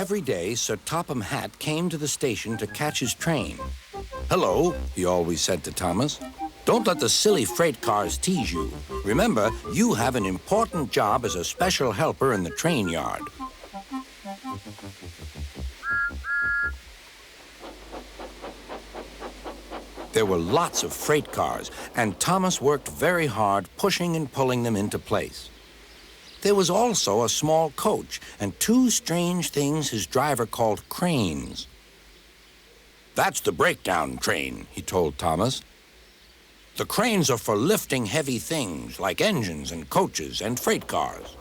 Every day, Sir Topham Hatt came to the station to catch his train. "Hello," he always said to Thomas. "Don't let the silly freight cars tease you. Remember, you have an important job as a special helper in the train yard." There were lots of freight cars, and Thomas worked very hard pushing and pulling them into place. There was also a small coach and two strange things his driver called cranes. "That's the breakdown train," he told Thomas. "The cranes are for lifting heavy things like engines and coaches and freight cars."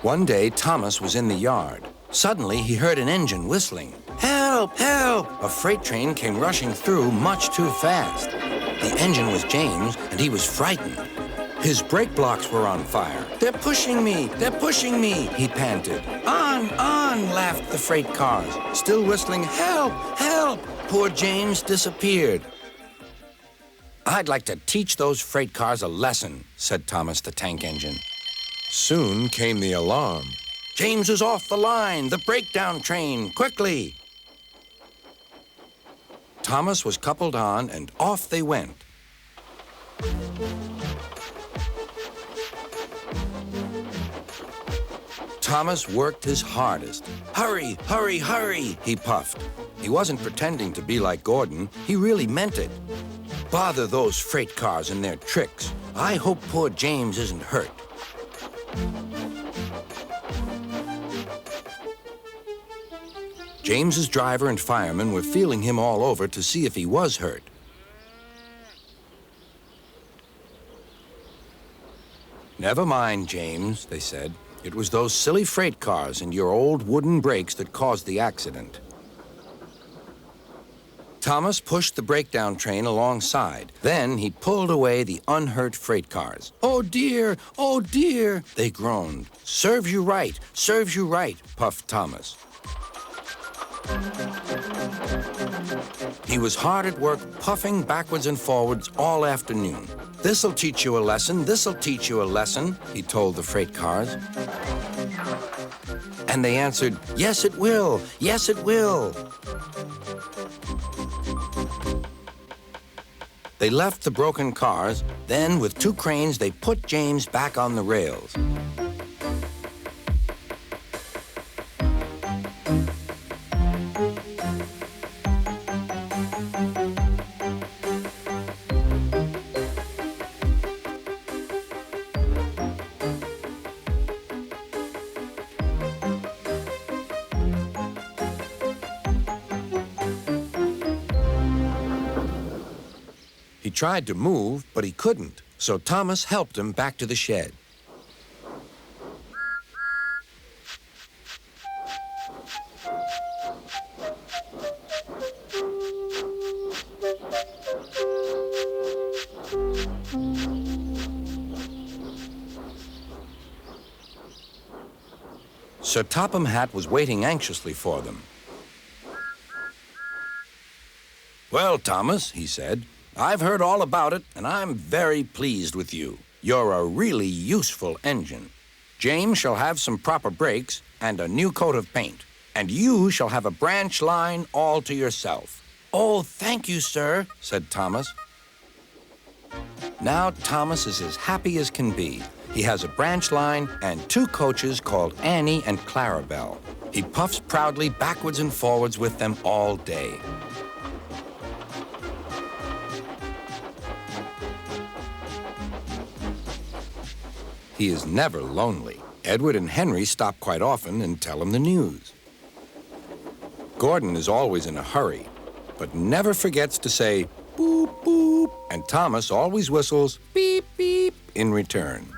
One day, Thomas was in the yard. Suddenly, he heard an engine whistling. "Help! Help!" A freight train came rushing through much too fast. The engine was James, and he was frightened. His brake blocks were on fire. "They're pushing me! They're pushing me!" he panted. On, laughed the freight cars, still whistling, "Help! Help!" Poor James disappeared. "I'd like to teach those freight cars a lesson," said Thomas the tank engine. Soon came the alarm. "James is off the line! The breakdown train! Quickly!" Thomas was coupled on, and off they went. Thomas worked his hardest. "Hurry, hurry, hurry," he puffed. He wasn't pretending to be like Gordon. He really meant it. "Bother those freight cars and their tricks. I hope poor James isn't hurt." James's driver and firemen were feeling him all over to see if he was hurt. "Never mind, James," they said. "It was those silly freight cars and your old wooden brakes that caused the accident." Thomas pushed the breakdown train alongside. Then he pulled away the unhurt freight cars. "Oh dear, they groaned. "Serves you right, puffed Thomas. He was hard at work, puffing backwards and forwards all afternoon. "This'll teach you a lesson, he told the freight cars. And they answered, "Yes, it will, yes, it will." They left the broken cars. Then, with two cranes, they put James back on the rails. He tried to move, but he couldn't, so Thomas helped him back to the shed. Sir Topham Hatt was waiting anxiously for them. "Well, Thomas," he said, "I've heard all about it, and I'm very pleased with you. You're a really useful engine. James shall have some proper brakes and a new coat of paint, and you shall have a branch line all to yourself." "Oh, thank you, sir," said Thomas. Now Thomas is as happy as can be. He has a branch line and two coaches called Annie and Clarabelle. He puffs proudly backwards and forwards with them all day. He is never lonely. Edward and Henry stop quite often and tell him the news. Gordon is always in a hurry, but never forgets to say, "Boop, boop," and Thomas always whistles, "Beep, beep," in return.